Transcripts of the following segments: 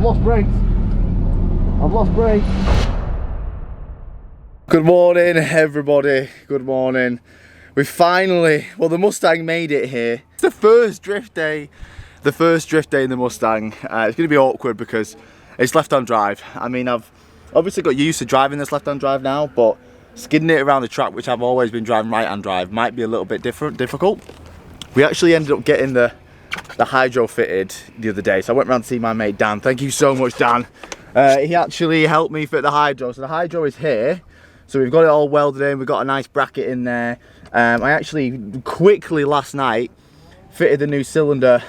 I've lost brakes. I've lost brakes. Good morning, everybody. Good morning. We finally, well, the Mustang made it here. It's the first drift day. The first drift day in the Mustang. It's going to be awkward because it's left-hand drive. I mean, I've obviously got used to driving this left-hand drive now, but skidding it around the track, which I've always been driving right-hand drive, might be a little bit difficult. We actually ended up getting the hydro fitted the other day, so I went around to see my mate Dan. Thank you so much, Dan. He actually helped me fit the hydro. So the hydro is here. So we've got it all welded in. We've got a nice bracket in there. I actually quickly last night fitted the new cylinder.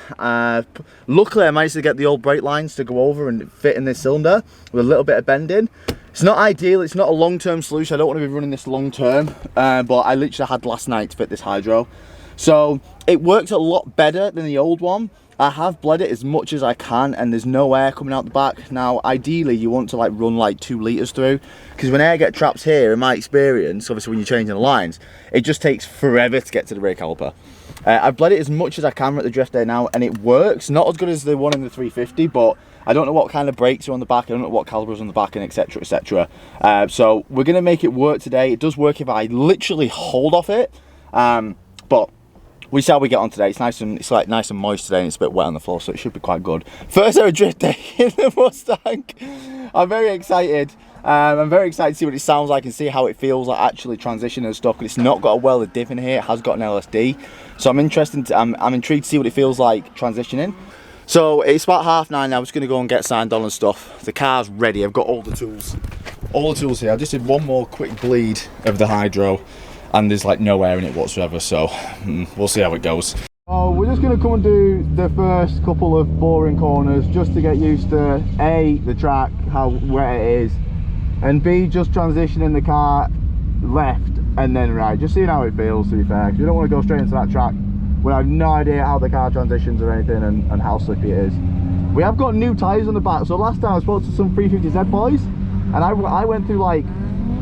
Luckily, I managed to get the old brake lines to go over and fit in this cylinder with a little bit of bending. It's not ideal. It's not a long-term solution. I don't want to be running this long-term, but I literally had last night to fit this hydro. So it works a lot better than the old one. I have bled it as much as I can, and there's no air coming out the back. Now, ideally, you want to like run like 2 litres through, because when air gets trapped here, in my experience, obviously when you're changing the lines, it just takes forever to get to the brake caliper. I've bled it as much as I can at the drift day now, and it works. Not as good as the one in the 350, but I don't know what kind of brakes are on the back. I don't know what calipers on the back, and etc, etc. So we're gonna make it work today. It does work if I literally hold off it, but we see how we get on today. It's nice and nice and moist today, and it's a bit wet on the floor, so it should be quite good. First ever drift day in the Mustang. I'm very excited. I'm very excited to see what it sounds like and see how it feels like actually transitioning and stuff. It's not got a welded diff in here. It has got an LSD, so I'm interested. I'm intrigued to see what it feels like transitioning. So it's about 9:30 now. I'm just going to go and get signed on and stuff. The car's ready. I've got all the tools here. I just did one more quick bleed of the hydro, and there's like no air in it whatsoever, so we'll see how it goes. Oh, we're just going to come and do the first couple of boring corners just to get used to A, the track, how wet it is, and B, just transitioning the car left and then right, just seeing how it feels, to be fair, because we don't want to go straight into that track. We have no idea how the car transitions or anything, and how slippy it is. We have got new tyres on the back, so last time I spoke to some 350Z boys, and I went through like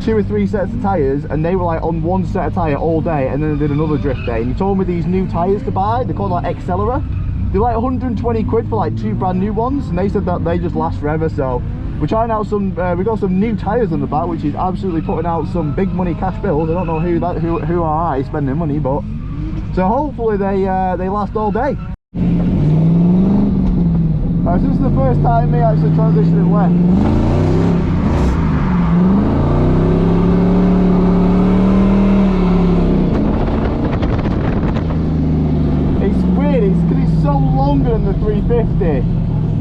2 or 3 sets of tyres, and they were like on one set of tyre all day, and then they did another drift day, and he told me these new tyres to buy. They're called like Accelera. They're like 120 quid for like 2 brand new ones, and they said that they just last forever. So we're trying out some we got some new tyres on the back, which is absolutely putting out some big money cash bills. I don't know who are I spending money, but so hopefully they last all day. So this is the first time me actually transitioning left. It's so longer than the 350.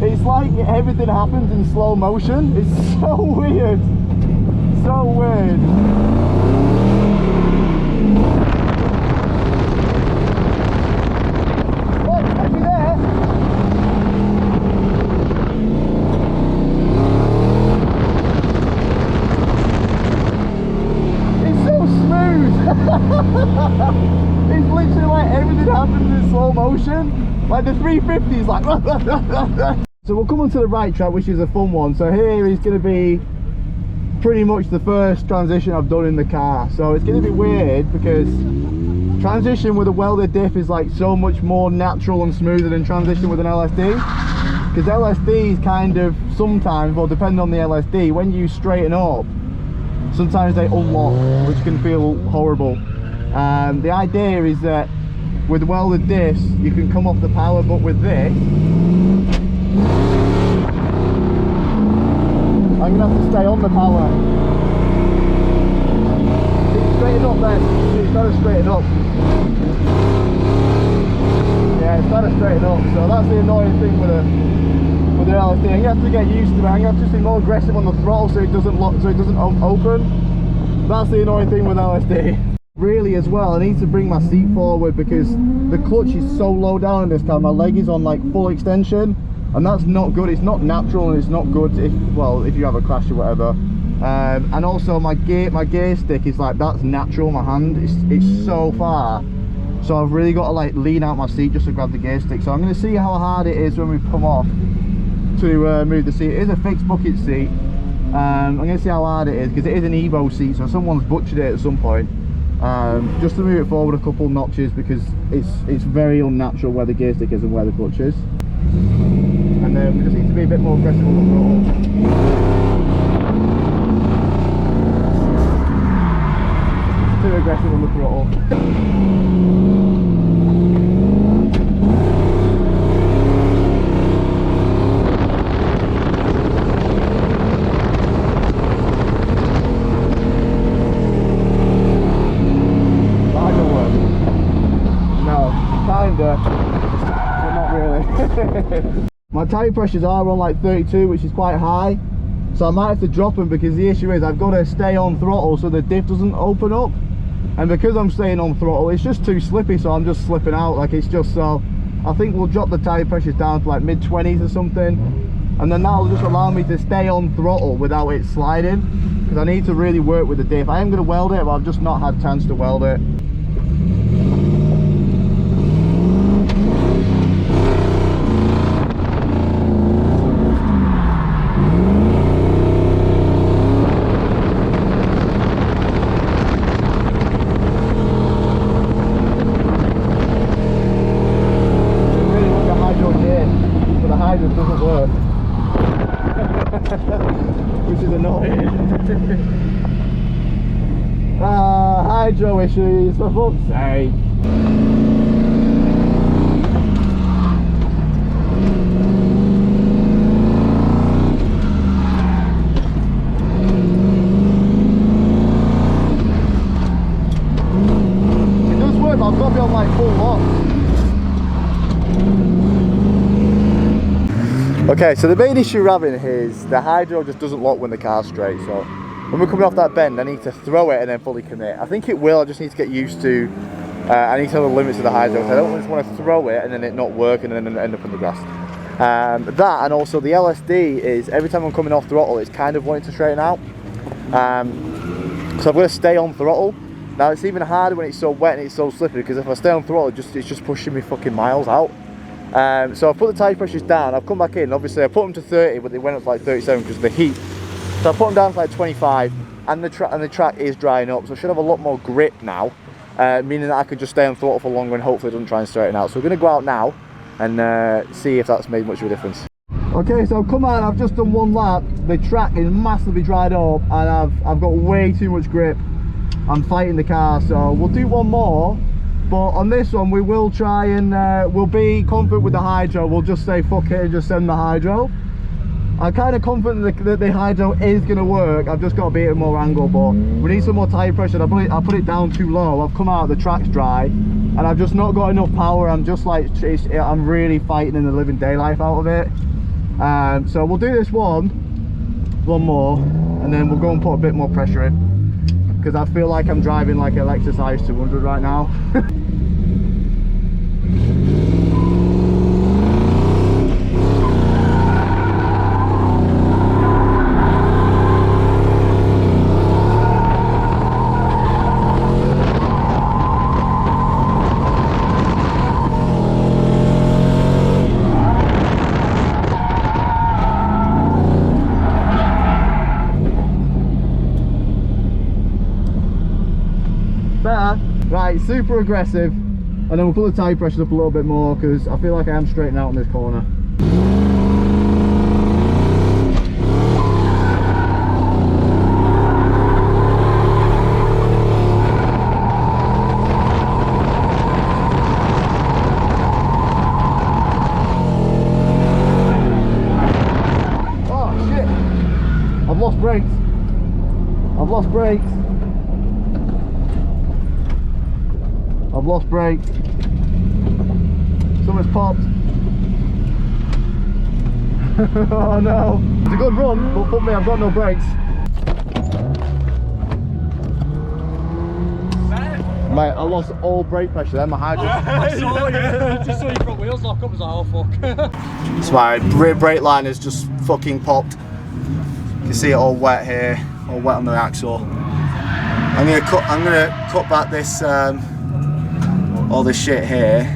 It's like everything happens in slow motion. It's so weird. So weird. What? Are you there? It's so smooth. It's literally like everything happens in slow motion. Like the 350 is like So we'll come onto the right track, which is a fun one. So here is going to be pretty much the first transition I've done in the car. So it's going to be weird because transition with a welded diff is like so much more natural and smoother than transition with an LSD. Because LSD is kind of sometimes, well, depending on the LSD, when you straighten up, sometimes they unlock, which can feel horrible. The idea is that with welded diffs you can come off the power, but with this I'm going to have to stay on the power. Straighten up then. It's got to straighten up. Yeah, it's got to straighten up. So that's the annoying thing with the LSD. You have to get used to it. You have to just be more aggressive on the throttle so it doesn't lock, so it doesn't open. That's the annoying thing with LSD. Really, as well, I need to bring my seat forward because the clutch is so low down in this car. My leg is on like full extension, and that's not good. It's not natural, and it's not good if you have a crash or whatever. And also my gear stick is like, that's natural. My hand, it's so far, so I've really got to like lean out my seat just to grab the gear stick. So I'm going to see how hard it is when we come off to move the seat. It is a fixed bucket seat. I'm going to see how hard it is because it is an Evo seat, so someone's butchered it at some point. Just to move it forward a couple notches because it's very unnatural where the gear stick is and where the clutch is. And we just need to be a bit more aggressive on the throttle. Too aggressive on the throttle. But not really. My tyre pressures are on like 32, which is quite high, so I might have to drop them, because the issue is I've got to stay on throttle so the diff doesn't open up, and because I'm staying on throttle it's just too slippy, so I'm just slipping out. Like, it's just, so I think we'll drop the tyre pressures down to like mid-20s or something, and then that'll just allow me to stay on throttle without it sliding, because I need to really work with the diff. I am going to weld it, but I've just not had a chance to weld it. Doesn't work, which is annoying. Hydro issues, for fuck's sake. It does work, but I've got to be on like full lock. Okay, so the main issue we're having is the hydro just doesn't lock when the car's straight, so when we're coming off that bend I need to throw it and then fully commit. I think it will, I just need to get used to, I need to know the limits of the hydro, so I don't just want to throw it and then it not work and then end up in the grass. That, and also the LSD is, every time I'm coming off throttle it's kind of wanting to straighten out, so I've got to stay on throttle. Now it's even harder when it's so wet and it's so slippery, because if I stay on throttle it's just pushing me fucking miles out. So I've put the tyre pressures down, I've come back in, obviously I put them to 30 but they went up to like 37 because of the heat. So I put them down to like 25 and the track is drying up, so I should have a lot more grip now, meaning that I could just stay on throttle for longer and hopefully it doesn't try and straighten out. So we're going to go out now and see if that's made much of a difference. Okay, so I've come out and I've just done one lap, the track is massively dried up and I've got way too much grip. I'm fighting the car, so we'll do one more. But on this one we will try and we'll be confident with the hydro. We'll just say fuck it and just send the hydro. I'm kind of confident that the hydro is going to work. I've just got to be at a more angle, but we need some more tyre pressure. I put it down too low. I've come out, the track's dry and I've just not got enough power. I'm just like, I'm really fighting in the living daylife out of it. So we'll do this one more and then we'll go and put a bit more pressure in, because I feel like I'm driving like an Lexus IS 200 right now. Better. Right, super aggressive, and then we'll put the tyre pressure up a little bit more because I feel like I am straightening out in this corner. Oh shit! I've lost brakes. I've lost brakes. I've lost brakes. Something's popped. Oh no. It's a good run, but fuck me, I've got no brakes. Mate, I lost all brake pressure then, my hydro. Just saw your front wheels lock up, I was like, oh fuck. So my rear brake line has just fucking popped. You can see it all wet here, all wet on the axle. I'm gonna cut back this all this shit here.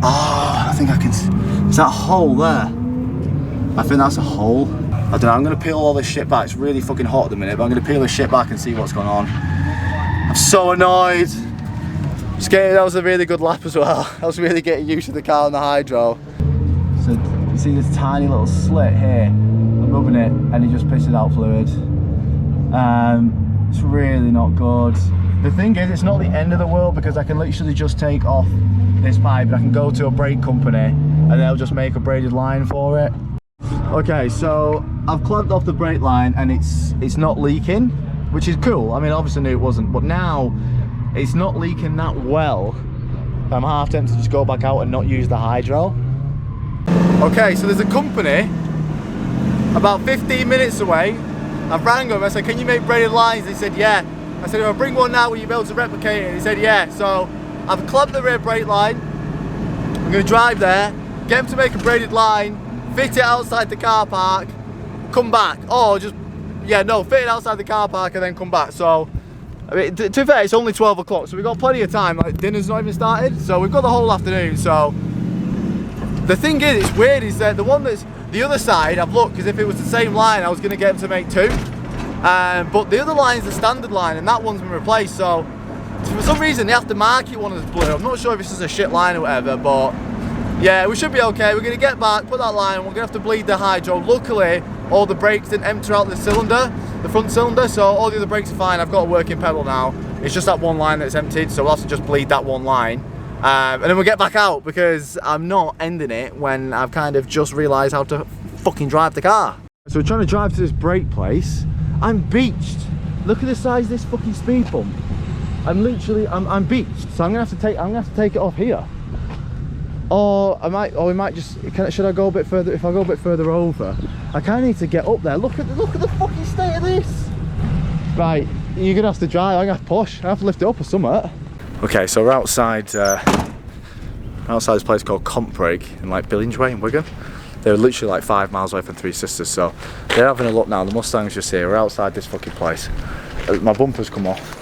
Oh, I think I can. Is that a hole there? I think that's a hole. I don't know. I'm gonna peel all this shit back. It's really fucking hot at the minute, but I'm gonna peel this shit back and see what's going on. I'm so annoyed. That was a really good lap as well. I was really getting used to the car and the hydro. So see this tiny little slit here. I'm rubbing it and it just pisses out fluid. It's really not good. The thing is, it's not the end of the world because I can literally just take off this pipe and I can go to a brake company and they'll just make a braided line for it. Okay, so I've clamped off the brake line and it's not leaking, which is cool. I mean, obviously I knew it wasn't, but now it's not leaking that well. I'm half tempted to just go back out and not use the hydro. Okay, so there's a company about 15 minutes away. I've rang them, I said, can you make braided lines? They said, yeah. I said, if I bring one now, will you be able to replicate it? He said, yeah. So I've clamped the rear brake line. I'm gonna drive there, get them to make a braided line, fit it outside the car park, come back. Or just, yeah, no, fit it outside the car park and then come back. So, I mean, to be fair, it's only 12 o'clock, so we've got plenty of time. Like, dinner's not even started, so we've got the whole afternoon. So, the thing is, it's weird, is that the one that's the other side, I've looked, because if it was the same line, I was going to get them to make two. But the other line is the standard line, and that one's been replaced. So, for some reason, they have to mark it one as blue. I'm not sure if this is a shit line or whatever, but yeah, we should be okay. We're going to get back, put that line, we're going to have to bleed the hydro. Luckily, all the brakes didn't empty out the cylinder, the front cylinder, so all the other brakes are fine. I've got a working pedal now. It's just that one line that's emptied, so we'll have to just bleed that one line. And then we'll get back out because I'm not ending it when I've kind of just realised how to fucking drive the car. So we're trying to drive to this brake place. I'm beached. Look at the size of this fucking speed bump. I'm literally, I'm beached. So I'm gonna have to take it off here. Or we might just, should I go a bit further? If I go a bit further over, I kind of need to get up there. Look at the fucking state of this. Right, you're gonna have to drive. I'm gonna have to push. I have to lift it up or something. Okay, so we're outside this place called Compbrake in like Billingsway in Wigan. They're literally like 5 miles away from Three Sisters, so they're having a look now. The Mustang's just here. We're outside this fucking place. My bumper's come off.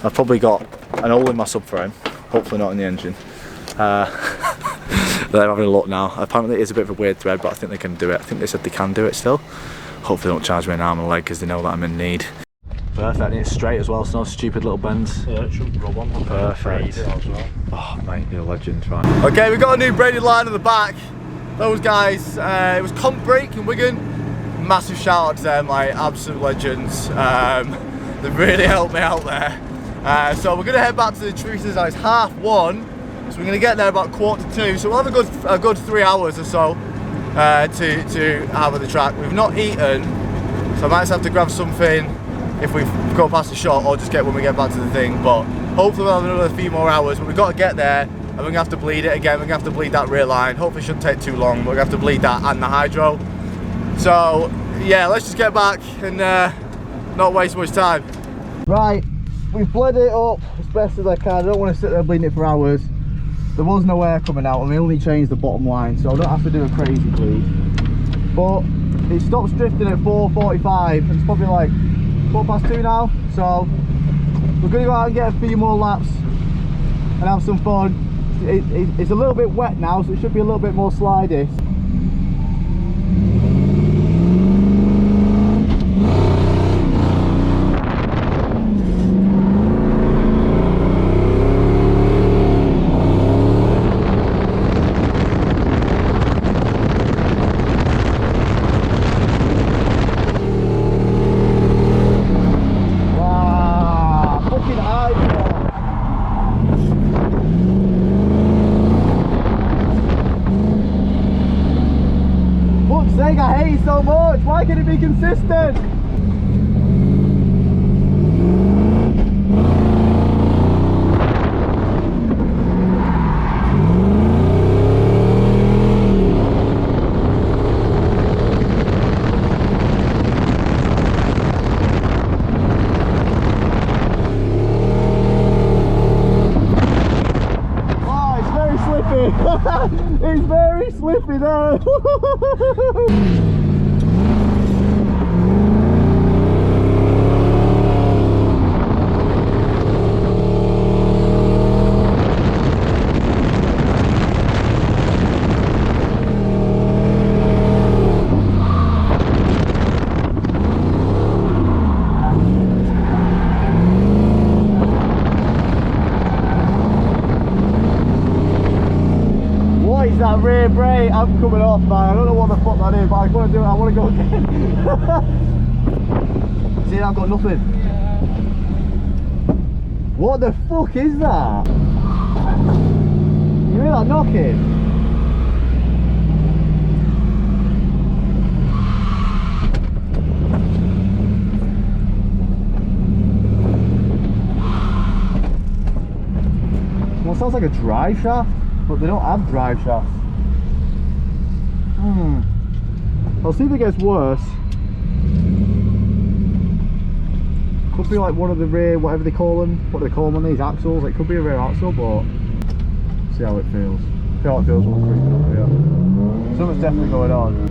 I've probably got an hole in my subframe, hopefully not in the engine. They're having a look now. Apparently it is a bit of a weird thread, but I think they can do it. I think they said they can do it still. Hopefully they don't charge me an arm and a leg because they know that I'm in need. Perfect, and it's straight as well, so no stupid little bends. Yeah, it shouldn't rub on. Perfect. As well. Oh mate, you're a legend, right. Okay, we've got a new braided line at the back. Those guys, it was Compbrake in Wigan. Massive shout out to them, like absolute legends. They really helped me out there. So we're gonna head back to the Teresa's. It's 1:30, so we're gonna get there about 1:45. So we'll have a good 3 hours or so to have at the track. We've not eaten, so I might just have to grab something if we go past the shop, or just get when we get back to the thing. But hopefully we'll have another few more hours. But we've got to get there, and we're gonna have to bleed it again. We're gonna have to bleed that rear line. Hopefully it shouldn't take too long, but we're gonna have to bleed that and the hydro. So yeah, let's just get back and not waste much time. Right, we've bled it up as best as I can. I don't want to sit there bleeding it for hours. There was no air coming out, and we only changed the bottom line, so I don't have to do a crazy bleed. But it stops drifting at 4:45, and it's probably like 2:15 now. So we're going to go out and get a few more laps and have some fun. It's a little bit wet now, so it should be a little bit more slidey. I hate it so much. Why can it be consistent? Oh, it's very slippy. It's very slippy there. rear brake, I'm coming off, man. I don't know what the fuck that is, but I want to do it. I want to go again. See, I've got nothing. Yeah. What the fuck is that? You hear that knocking? Well, it sounds like a drive shaft, but they don't have drive shafts. I'll see if it gets worse. Could be like one of the rear, whatever they call them. What do they call them on these axles? It could be a rear axle, but see how it feels. See how it feels when we're creeping up here. Something's definitely going on.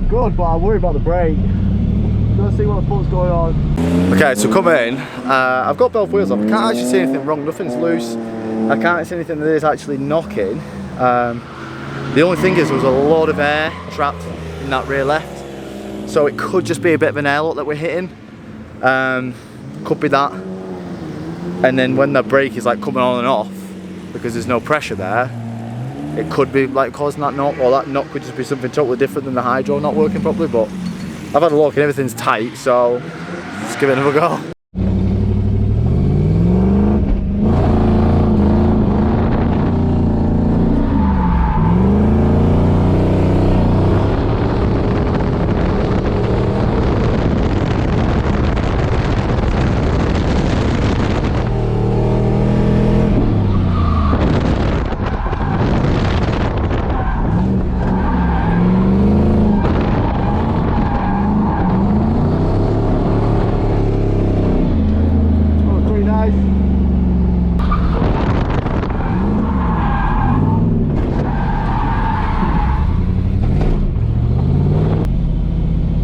Good, but I worry about the brake. Let's see what the fuck's going on. Okay, so come in. I've got both wheels off. I can't actually see anything wrong. Nothing's loose. I can't see anything that is actually knocking. The only thing is there was a lot of air trapped in that rear left. So it could just be a bit of an airlock that we're hitting. Could be that. And then when the brake is like coming on and off, because there's no pressure there, it could be like causing that knock, or that knock could just be something totally different than the hydro not working properly. But I've had a look and everything's tight, so let's give it another go.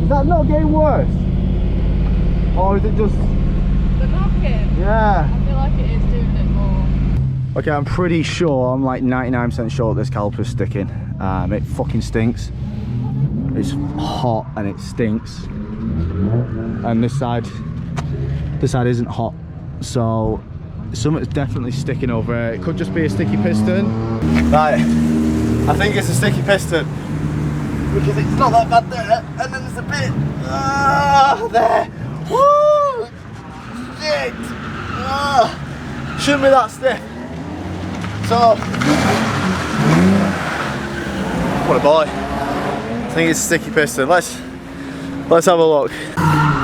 Is that not getting worse? Or is it just... The knocking? Yeah. I feel like it is doing it more. Okay, I'm pretty sure, I'm like 99% sure that this caliper's sticking. It fucking stinks. It's hot and it stinks. And this side isn't hot. So something's definitely sticking over here. It could just be a sticky piston. Right, I think it's a sticky piston. Because it's not that bad there, and then there's a bit there. Woo! Shit! Shouldn't be that stiff. So, what a boy. I think it's a sticky piston. Let's have a look.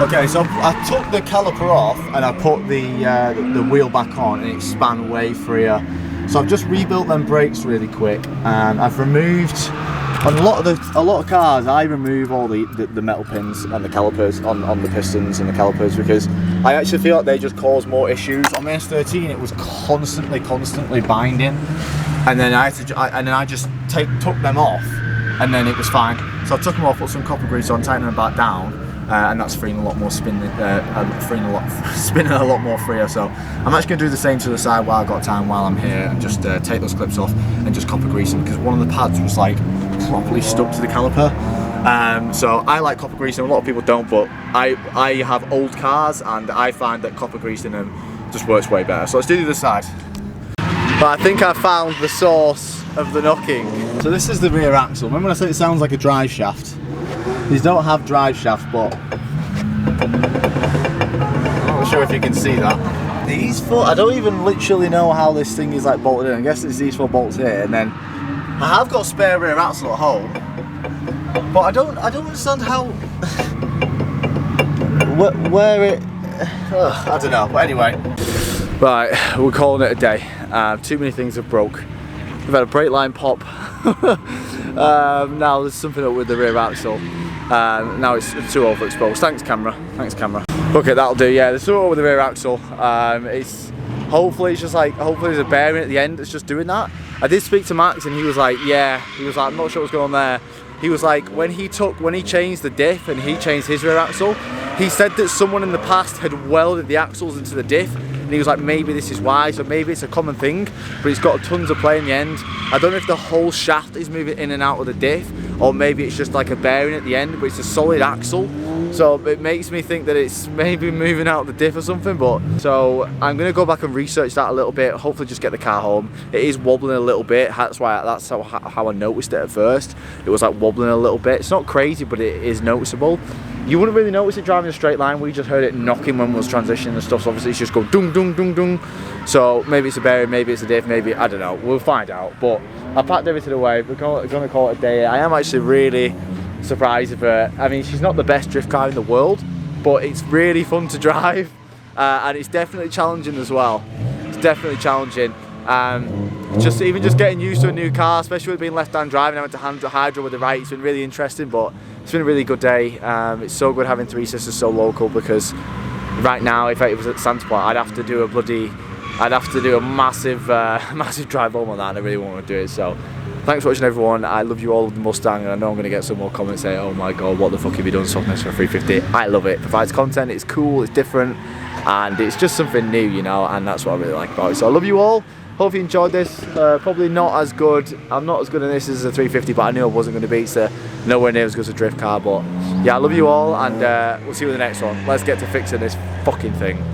Okay, so I took the caliper off and I put the wheel back on, and it span way freer. So I've just rebuilt them brakes really quick, and I've removed. On a lot of cars, I remove all the metal pins and the calipers on the pistons and the calipers, because I actually feel like they just cause more issues. On the S13, it was constantly binding, and then I just took them off, and then it was fine. So I took them off, put some copper grease on, tightened them back down, and that's freeing a lot more spinning a lot more freer. So I'm actually going to do the same to the side while I've got time, while I'm here, and just take those clips off and just copper grease them, because one of the pads was like properly stuck to the caliper. So I like copper greasing. A lot of people don't, but I have old cars and I find that copper greasing them just works way better. So let's do the other side. But I think I found the source of the knocking. So this is the rear axle. Remember when I said it sounds like a drive shaft? These don't have drive shafts, but I'm not sure if you can see that. These four, I don't even literally know how this thing is like bolted in. I guess it's these four bolts here, and then I have got spare rear axle at home, but I don't understand how where it. I don't know. But anyway, right, we're calling it a day. Too many things have broke. We've had a brake line pop. Now there's something up with the rear axle. Now it's too overexposed. Thanks camera. Okay, that'll do. Yeah, there's something up with the rear axle. It's Hopefully it's just like, hopefully there's a bearing at the end that's just doing that. I did speak to Max and he was like, yeah, he was like, I'm not sure what's going on there. He was like, when he changed the diff and he changed his rear axle, he said that someone in the past had welded the axles into the diff, and he was like, maybe this is why, so maybe it's a common thing, but it's got tons of play in the end. I don't know if the whole shaft is moving in and out of the diff, or maybe it's just like a bearing at the end, but it's a solid axle. So it makes me think that it's maybe moving out the diff or something. But so I'm gonna go back and research that a little bit. Hopefully, just get the car home. It is wobbling a little bit. That's how I noticed it at first. It was like wobbling a little bit. It's not crazy, but it is noticeable. You wouldn't really notice it driving a straight line. We just heard it knocking when we was transitioning and stuff. So obviously, it's just go dung dung dung dung. So maybe it's a bearing, maybe it's a diff, maybe I don't know. We'll find out. But I packed everything away. We're gonna call it a day. I am actually really surprised of her. I mean, she's not the best drift car in the world, but it's really fun to drive, and it's definitely challenging as well. It's definitely challenging. Just getting used to a new car, especially with being left-hand driving. I went to hydro with the right. It's been really interesting, but it's been a really good day. It's so good having three sisters so local, because right now, if it was at Santaport, I'd have to do a massive drive home on that, and I really want to do it. So thanks for watching, everyone. I love you all with the Mustang, and I know I'm going to get some more comments saying, oh my god, what the fuck have you done swapping this for a 350? I love it. It provides content, it's cool, it's different, and it's just something new, you know, and that's what I really like about it. So I love you all. Hope you enjoyed this. Probably not as good. I'm not as good in this as a 350, but I knew I wasn't going to be. So nowhere near as good as a drift car. But yeah, I love you all, and we'll see you in the next one. Let's get to fixing this fucking thing.